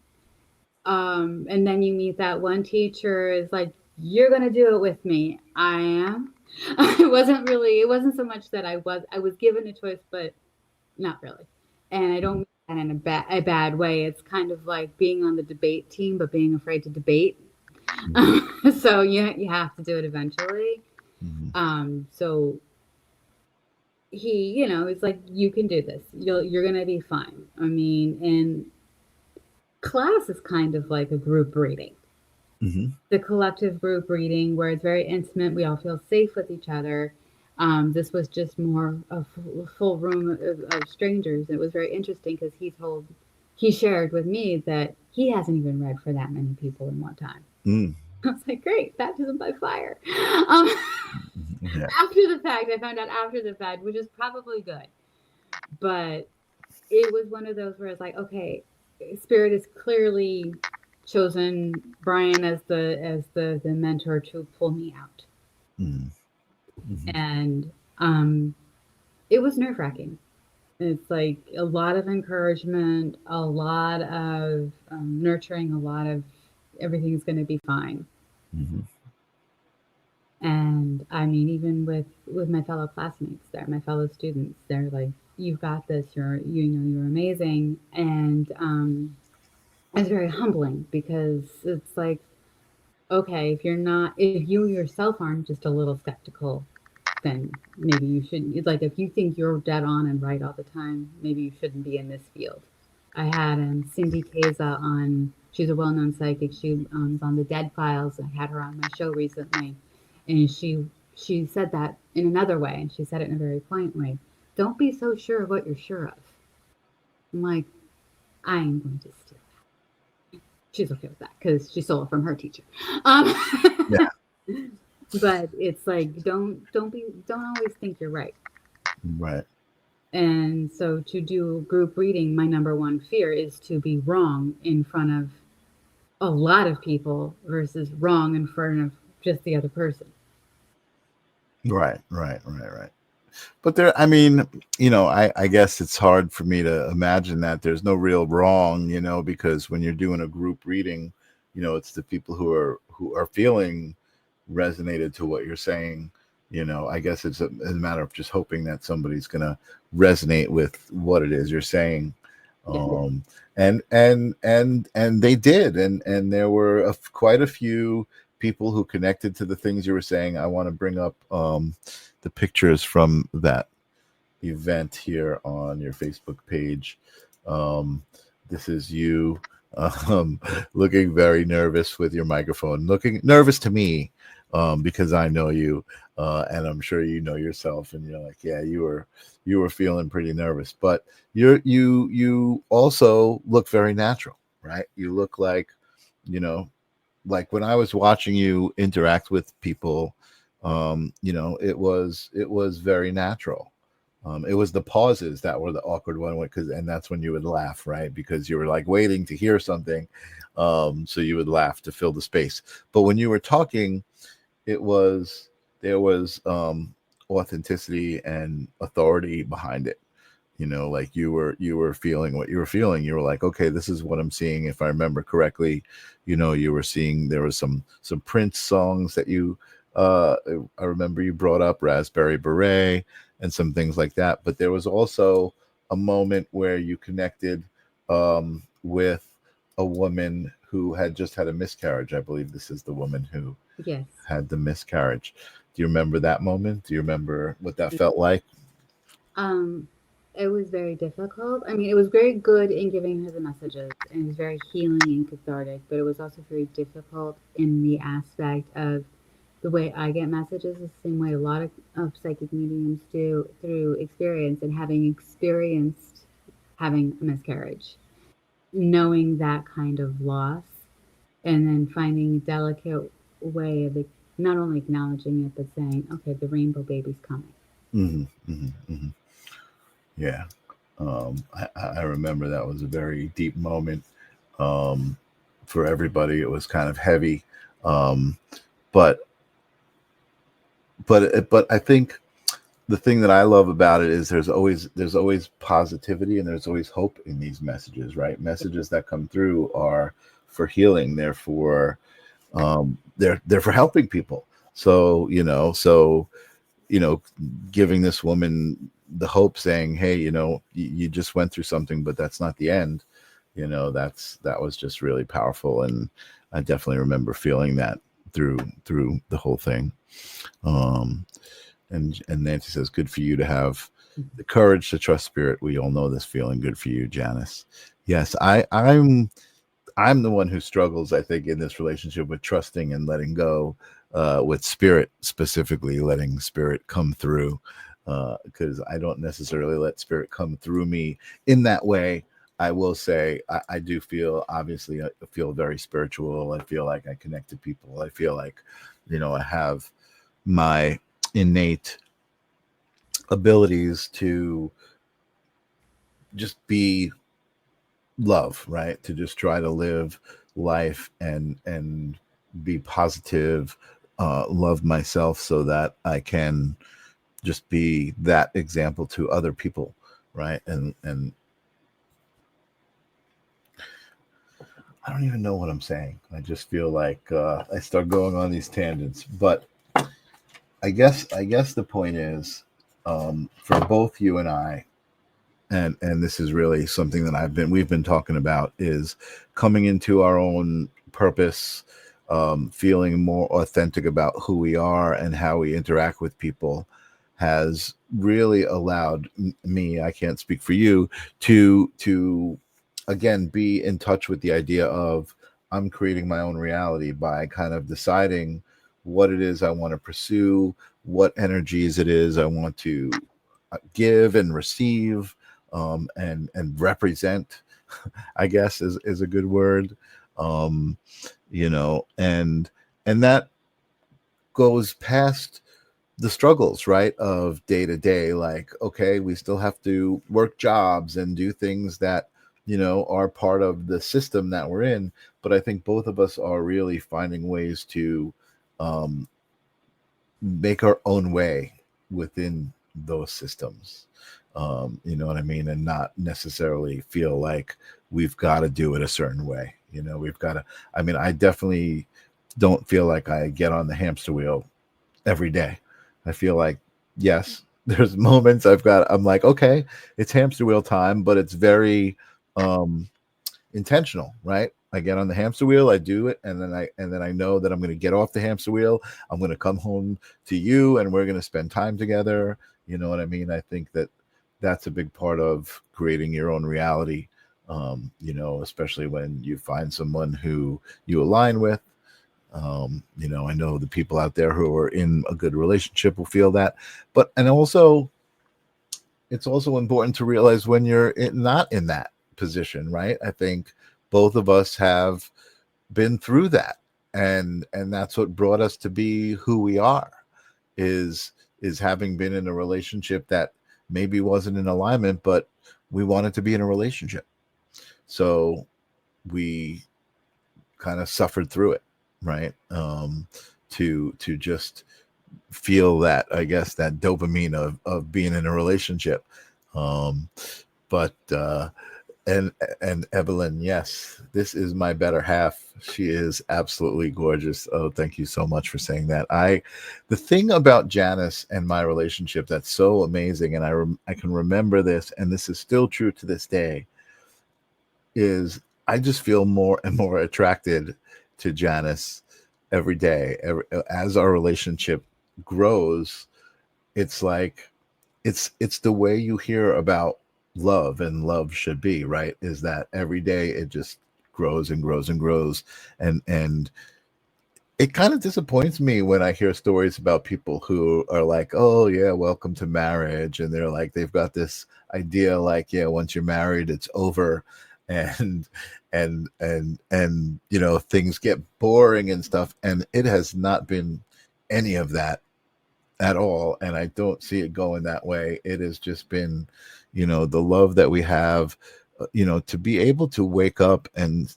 And then you meet that one teacher is like, you're going to do it with me. I am. It wasn't so much that I was given a choice, but not really. And I don't mean that in a bad way. It's kind of like being on the debate team, but being afraid to debate. So you have to do it eventually. So he, it's like, you can do this. You're going to be fine. I mean, and class is kind of like a group reading. The collective group reading where it's very intimate. We all feel safe with each other. This was just more a full room of strangers. It was very interesting because he shared with me that he hasn't even read for that many people in one time. I was like, great, baptism by fire. Yeah. After the fact, I found out after the fact, which is probably good. But it was one of those where it's like, okay, Spirit has clearly chosen Brian as the mentor to pull me out. And it was nerve-wracking. It's like a lot of encouragement, a lot of nurturing, a lot of everything's going to be fine. And I mean, even with my fellow classmates there, my fellow students, they're like, you've got this, you're amazing. And it's very humbling because it's like, okay, if you yourself aren't just a little skeptical, then maybe you shouldn't. Like, if you think you're dead on and right all the time, maybe you shouldn't be in this field. I had Cindy Keza on. She's a well-known psychic. She was on the Dead Files. I had her on my show recently, and she said that in another way, and she said it in a very poignant way. Don't be so sure of what you're sure of. I'm like, I am going to steal that. She's okay with that because she stole it from her teacher. Yeah. But it's like, don't always think you're right. Right. And so to do group reading, my number one fear is to be wrong in front of a lot of people versus wrong in front of just the other person. Right. But there, I mean, I guess it's hard for me to imagine that there's no real wrong, because when you're doing a group reading, it's the people who are feeling resonated to what you're saying I guess it's a matter of just hoping that somebody's gonna resonate with what it is you're saying. Yeah. And they did, and there were quite a few people who connected to the things you were saying. I want to bring up the pictures from that event here on your Facebook page. Um, this is you um, looking very nervous with your microphone, looking nervous to me because I know you, and I'm sure you know yourself, and you're like, yeah, you were feeling pretty nervous, but you also look very natural, right? You look like, you know, like when I was watching you interact with people, it was very natural. It was the pauses that were the awkward one, because and that's when you would laugh, right? Because you were like waiting to hear something, so you would laugh to fill the space. But when you were talking, it was there was authenticity and authority behind it. Like you were feeling what you were feeling. You were like, okay, this is what I'm seeing. If I remember correctly, you were seeing there was some Prince songs that you I remember you brought up Raspberry Beret and some things like that. But there was also a moment where you connected with a woman who had just had a miscarriage. I believe this is the woman who Yes. had the miscarriage. Do you remember that moment? Do you remember what that felt like? Um, it was very difficult. I mean, it was very good in giving her the messages, and it was very healing and cathartic, but it was also very difficult in the aspect of the way I get messages, the same way a lot of psychic mediums do through experience and having experienced having a miscarriage, knowing that kind of loss, and then finding a delicate way of not only acknowledging it, but saying, okay, the rainbow baby's coming. Hmm. Hmm. Hmm. Yeah. I remember that was a very deep moment for everybody. It was kind of heavy, um, but but I think the thing that I love about it is there's always positivity and there's always hope in these messages, right? Messages that come through are for healing. They're for they're for helping people. So you know, giving this woman the hope, saying, "Hey, you just went through something, but that's not the end." That was just really powerful, and I definitely remember feeling that through the whole thing. Um, and Nancy says, "Good for you to have the courage to trust spirit. We all know this feeling. Good for you, Janice." Yes, I'm the one who struggles, I think, in this relationship with trusting and letting go, with spirit, specifically letting spirit come through, because I don't necessarily let spirit come through me in that way. I will say I do feel, obviously, I feel very spiritual. I feel like I connect to people. I feel like, I have my innate abilities to just be love, right? To just try to live life and be positive, love myself so that I can just be that example to other people, right? And I don't even know what I'm saying. I just feel like I start going on these tangents, but I guess the point is, for both you and I, and this is really something that we've been talking about, is coming into our own purpose, feeling more authentic about who we are and how we interact with people, has really allowed me, I can't speak for you, to again be in touch with the idea of, I'm creating my own reality by kind of deciding what it is I want to pursue, what energies it is I want to give and receive, and represent, I guess is a good word. um and that goes past the struggles, right, of day to day. Like, okay, we still have to work jobs and do things that are part of the system that we're in, but I think both of us are really finding ways to um make our own way within those systems. You know what I mean? And not necessarily feel like we've got to do it a certain way. We've got to, I mean, I definitely don't feel like I get on the hamster wheel every day. I feel like, yes, there's moments I'm like, okay, it's hamster wheel time, but it's very intentional, right? I get on the hamster wheel, I do it, and then I know that I'm going to get off the hamster wheel. I'm going to come home to you, and we're going to spend time together. You know what I mean? I think that that's a big part of creating your own reality. Especially when you find someone who you align with. I know the people out there who are in a good relationship will feel that, and also it's also important to realize when you're not in that position, right? I think both of us have been through that, and that's what brought us to be who we are. Is having been in a relationship that maybe wasn't in alignment, but we wanted to be in a relationship, so we kind of suffered through it, right? To just feel that, I guess, that dopamine of being in a relationship. Um, but and Evelyn, yes, this is my better half. She is absolutely gorgeous. Oh, thank you so much for saying that. The thing about Janice and my relationship that's so amazing, and I can remember this, and this is still true to this day, is I just feel more and more attracted to Janice every day. As our relationship grows, it's like it's the way you hear about love and love should be, right? Is that every day it just grows and grows and grows, and it kind of disappoints me when I hear stories about people who are like, oh yeah, welcome to marriage, and they're like, they've got this idea like, yeah, once you're married it's over, and things get boring and stuff, and it has not been any of that at all, and I don't see it going that way. It has just been, the love that we have, to be able to wake up and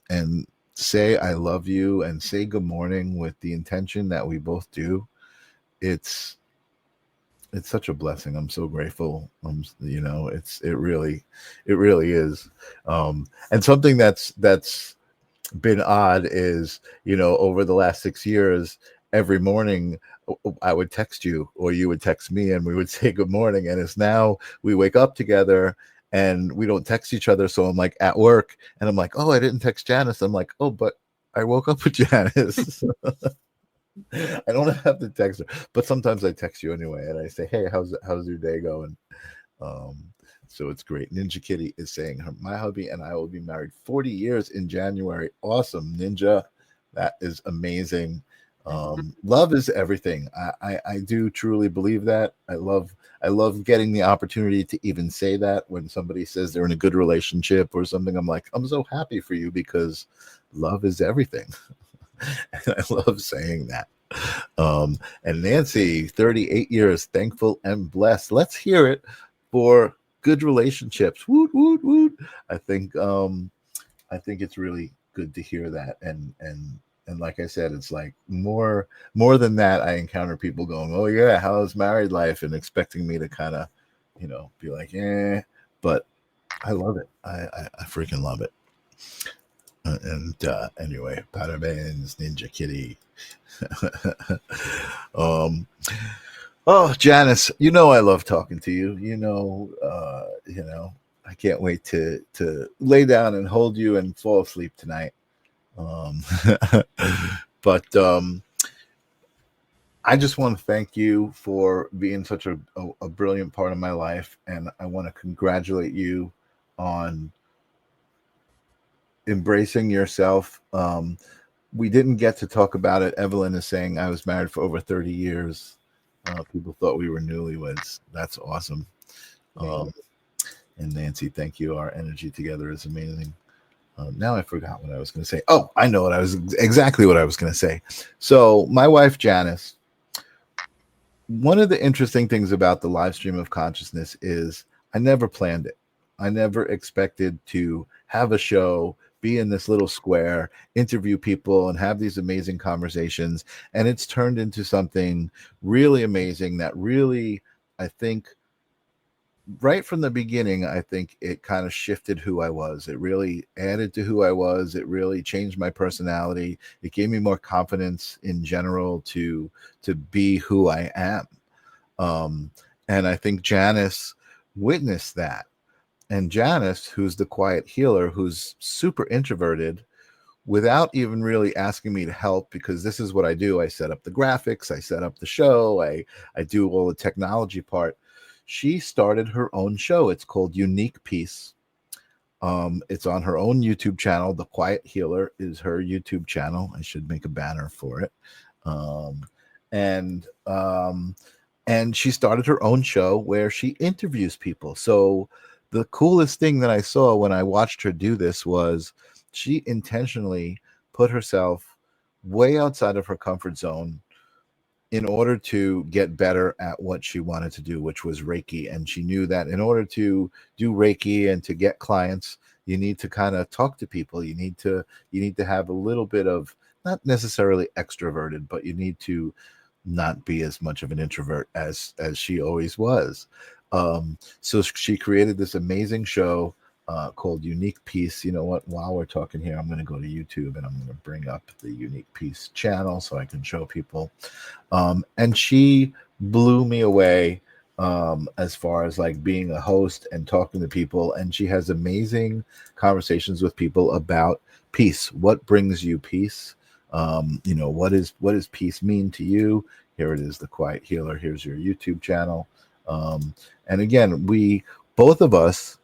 say I love you and say good morning with the intention that we both do. It's such a blessing. I'm so grateful. It really is. And something that's been odd is, over the last 6 years, every morning I would text you or you would text me and we would say good morning. And it's now we wake up together and we don't text each other. So I'm like at work and I'm like, oh, I didn't text Janice. I'm like, oh, but I woke up with Janice. I don't have to text her, but sometimes I text you anyway and I say, hey, how's your day going? Um, so it's great. Ninja Kitty is saying my hubby and I will be married 40 years in January. Awesome, Ninja. That is amazing. Love is everything. I do truly believe that. I love getting the opportunity to even say that when somebody says they're in a good relationship or something. I'm like, I'm so happy for you because love is everything. And I love saying that. And Nancy, 38 years, thankful and blessed. Let's hear it for good relationships. Woot, woot, woot. I think it's really good to hear that. And like I said, it's like more than that. I encounter people going, oh yeah, how's married life? And expecting me to kind of, be like, yeah, but I love it. I freaking love it. Anyway, Powder Bands, Ninja Kitty. Oh, Janice, I love talking to you. I can't wait to lay down and hold you and fall asleep tonight. But I just want to thank you for being such a brilliant part of my life, and I want to congratulate you on embracing yourself. We didn't get to talk about it. Evelyn is saying I was married for over 30 years. People thought we were newlyweds. That's awesome. And Nancy, thank you. Our energy together is amazing. Now I forgot what I was going to say. Oh, I know exactly what I was going to say. So my wife, Janice, one of the interesting things about the live stream of consciousness is I never planned it. I never expected to have a show, be in this little square, interview people, and have these amazing conversations. And it's turned into something really amazing that really, I think, right from the beginning, I think it kind of shifted who I was. It really added to who I was. It really changed my personality. It gave me more confidence in general to be who I am. Um, and I think Janice witnessed that. And Janice, who's the quiet healer, who's super introverted, without even really asking me to help, because this is what I do. I set up the graphics, I set up the show, I do all the technology part. She started her own show. It's called Unique Peace. It's on her own YouTube channel. The Quiet Healer is her YouTube channel. I should make a banner for it. Um, and and she started her own show where she interviews people. So the coolest thing that I saw when I watched her do this was she intentionally put herself way outside of her comfort zone in order to get better at what she wanted to do, which was Reiki. And she knew that in order to do Reiki and to get clients, you need to kind of talk to people. You need to have a little bit of, not necessarily extroverted, but you need to not be as much of an introvert as she always was. So she created this amazing show called Unique Peace. You know what? While we're talking here, I'm going to go to YouTube and I'm going to bring up the Unique Peace channel so I can show people. And she blew me away as far as like being a host and talking to people. And she has amazing conversations with people about peace. What brings you peace? What does peace mean to you? Here it is, The Quiet Healer. Here's your YouTube channel. And again, both of us,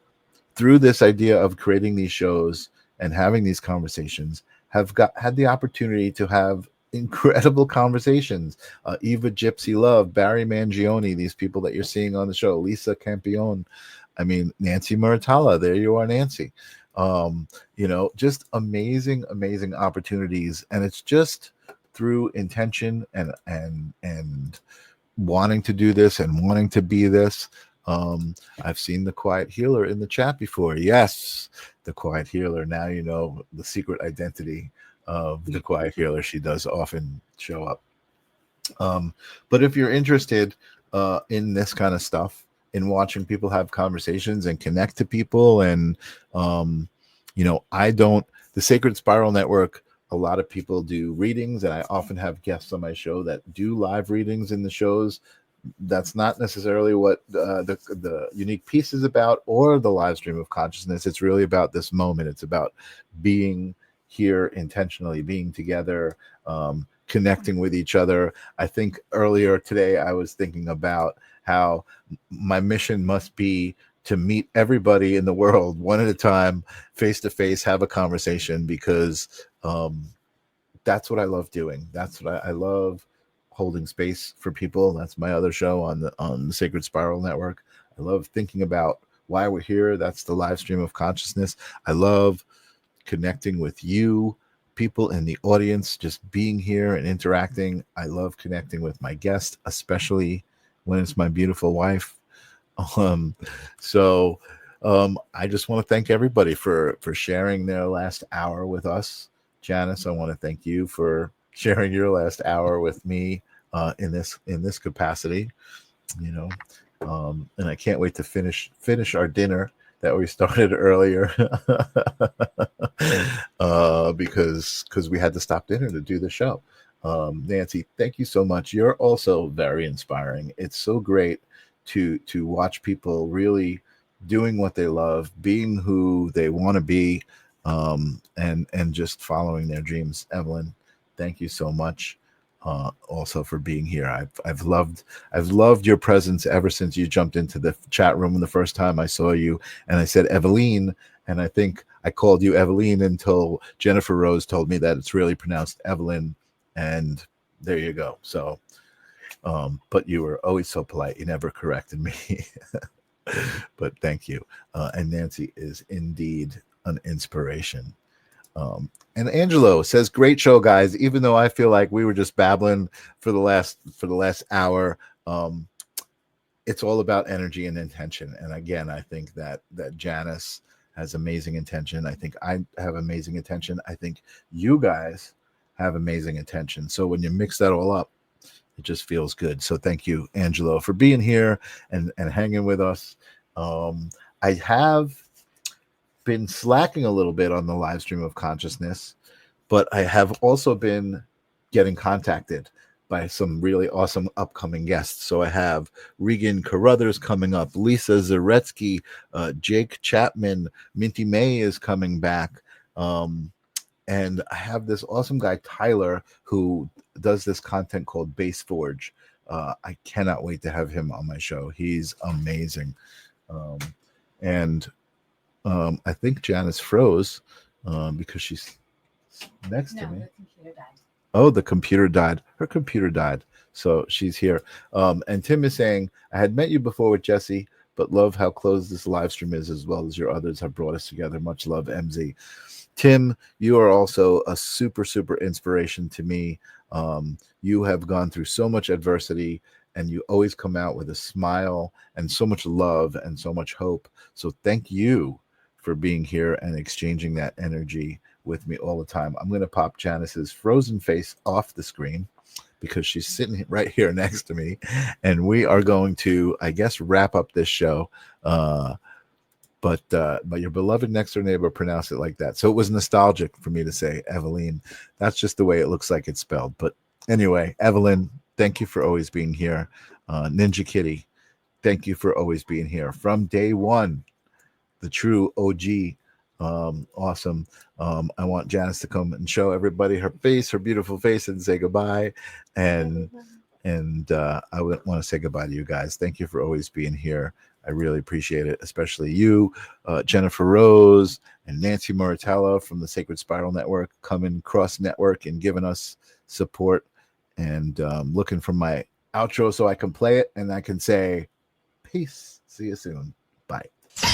through this idea of creating these shows and having these conversations, have had the opportunity to have incredible conversations. Eva Gypsy Love, Barry Mangione, these people that you're seeing on the show, Lisa Campione, I mean, Nancy Muratalla, there you are, Nancy. Just amazing opportunities. And it's just through intention and wanting to do this and wanting to be this. I've seen the Quiet Healer in the chat before. Yes, the Quiet Healer. Now you know the secret identity of the Quiet Healer. She does often show up. But if you're interested in this kind of stuff, in watching people have conversations and connect to people, and the Sacred Spiral Network, a lot of people do readings, and I often have guests on my show that do live readings in the shows. That's not necessarily what the Unique Peace is about, or the live stream of consciousness. It's really about this moment. It's about being here intentionally, being together, connecting with each other. I think earlier today I was thinking about how my mission must be to meet everybody in the world one at a time, face to face, have a conversation, because that's what I love doing. That's what I love, holding space for people. That's my other show on the Sacred Spiral Network. I love thinking about why we're here. That's the live stream of consciousness. I love connecting with you, people in the audience, just being here and interacting. I love connecting with my guests, especially when it's my beautiful wife. I just want to thank everybody for sharing their last hour with us. Janice, I want to thank you for sharing your last hour with me in this capacity. And I can't wait to finish our dinner that we started earlier because we had to stop dinner to do the show. Nancy, thank you so much. You're also very inspiring. It's so great to watch people really doing what they love, being who they want to be, and just following their dreams. Evelyn, thank you so much also for being here. I've loved your presence ever since you jumped into the chat room the first time I saw you, and I said Eveline, and I think I called you Eveline until Jennifer Rose told me that it's really pronounced Evelyn, and there you go. So but you were always so polite. You never corrected me. But thank you. And Nancy is indeed an inspiration. And Angelo says, great show, guys. Even though I feel like we were just babbling for the last hour, it's all about energy and intention. And again, I think that Janice has amazing intention. I think I have amazing intention. I think you guys have amazing intention. So when you mix that all up, it just feels good. So thank you, Angelo, for being here and hanging with us. I have been slacking a little bit on the live stream of consciousness, but I have also been getting contacted by some really awesome upcoming guests. So I have Regan Carruthers coming up, Lisa Zaretsky, Jake Chapman, Minty May is coming back. And I have this awesome guy, Tyler, who does this content called Base Forge. I cannot wait to have him on my show. He's amazing. And I think Janice froze because she's next to me. The computer died. Oh, the computer died. Her computer died. So she's here. And Tim is saying, I had met you before with Jesse, but love how close this live stream is, as well as your others have brought us together. Much love, MZ. Tim, you are also a super, super inspiration to me. You have gone through so much adversity, and you always come out with a smile and so much love and so much hope. So thank you for being here and exchanging that energy with me all the time. I'm going to pop Janice's frozen face off the screen because she's sitting right here next to me, and we are going to, I guess, wrap up this show. But your beloved next door neighbor pronounced it like that. So it was nostalgic for me to say Evelyn. That's just the way it looks like it's spelled. But anyway, Evelyn, thank you for always being here. Ninja Kitty, thank you for always being here. From day one, the true OG. Awesome. I want Janice to come and show everybody her face, her beautiful face, and say goodbye. And I would want to say goodbye to you guys. Thank you for always being here. I really appreciate it, especially you, Jennifer Rose, and Nancy Muratella from the Sacred Spiral Network, coming cross network and giving us support. And looking for my outro so I can play it and I can say peace. See you soon. Bye. This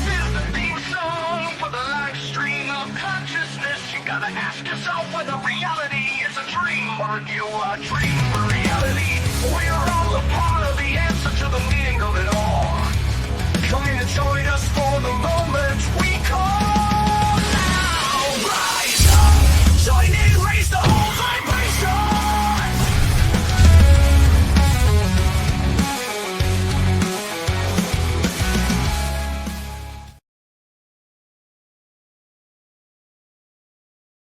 is the theme song for the live stream of consciousness. You gotta ask yourself whether reality is a dream or you are dream for reality. We are all a part